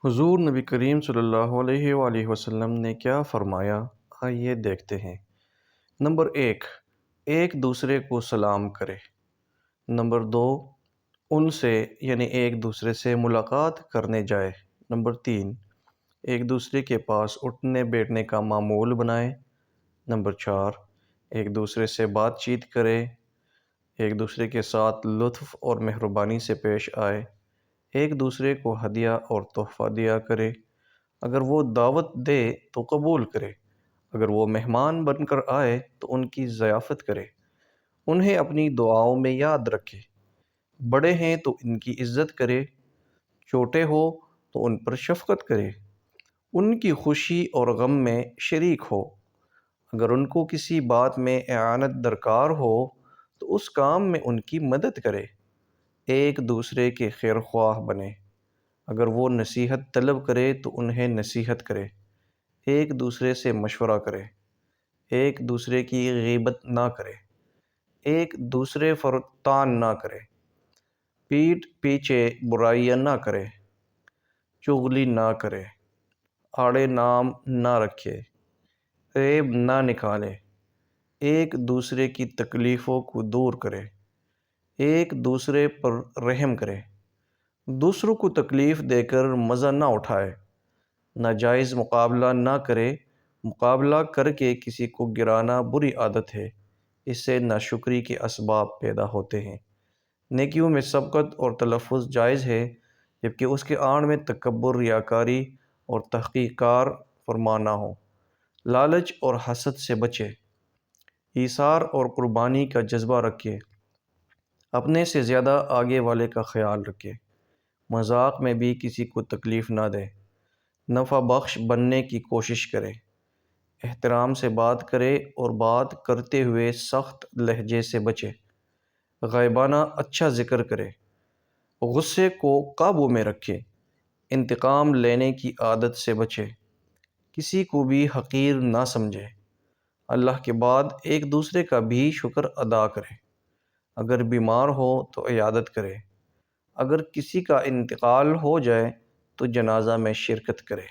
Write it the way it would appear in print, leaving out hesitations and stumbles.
حضور نبی کریم صلی اللہ علیہ وآلہ وسلم نے کیا فرمایا؟ آئیے دیکھتے ہیں۔ نمبر 1، ایک دوسرے کو سلام کرے۔ نمبر 2، ان سے یعنی ایک دوسرے سے ملاقات کرنے جائے۔ نمبر 3، ایک دوسرے کے پاس اٹھنے بیٹھنے کا معمول بنائے۔ نمبر 4، ایک دوسرے سے بات چیت کرے، ایک دوسرے کے ساتھ لطف اور مہربانی سے پیش آئے، ایک دوسرے کو ہدیہ اور تحفہ دیا کرے، اگر وہ دعوت دے تو قبول کرے، اگر وہ مہمان بن کر آئے تو ان کی ضیافت کرے، انہیں اپنی دعاؤں میں یاد رکھے، بڑے ہیں تو ان کی عزت کرے، چھوٹے ہو تو ان پر شفقت کرے، ان کی خوشی اور غم میں شریک ہو، اگر ان کو کسی بات میں اعانت درکار ہو تو اس کام میں ان کی مدد کرے، ایک دوسرے کے خیر خواہ بنے، اگر وہ نصیحت طلب کرے تو انہیں نصیحت کرے، ایک دوسرے سے مشورہ کرے، ایک دوسرے کی غیبت نہ کرے، ایک دوسرے پر طعن نہ کرے، پیٹھ پیچھے برائیاں نہ کرے، چغلی نہ کرے، آڑے نام نہ رکھے، عیب نہ نکالے، ایک دوسرے کی تکلیفوں کو دور کرے، ایک دوسرے پر رحم کرے، دوسروں کو تکلیف دے کر مزہ نہ اٹھائے، ناجائز مقابلہ نہ کرے، مقابلہ کر کے کسی کو گرانا بری عادت ہے، اس سے ناشکری کے اسباب پیدا ہوتے ہیں۔ نیکیوں میں سبقت اور تلفظ جائز ہے، جبکہ اس کے آڑ میں تکبر، ریاکاری اور تحقیرکار فرمانا ہو۔ لالچ اور حسد سے بچے، ایثار اور قربانی کا جذبہ رکھے، اپنے سے زیادہ آگے والے کا خیال رکھے، مذاق میں بھی کسی کو تکلیف نہ دے، نفع بخش بننے کی کوشش کرے، احترام سے بات کرے اور بات کرتے ہوئے سخت لہجے سے بچے، غائبانہ اچھا ذکر کرے، غصے کو قابو میں رکھے، انتقام لینے کی عادت سے بچے، کسی کو بھی حقیر نہ سمجھے، اللہ کے بعد ایک دوسرے کا بھی شکر ادا کرے، اگر بیمار ہو تو عیادت کرے، اگر کسی کا انتقال ہو جائے تو جنازہ میں شرکت کرے۔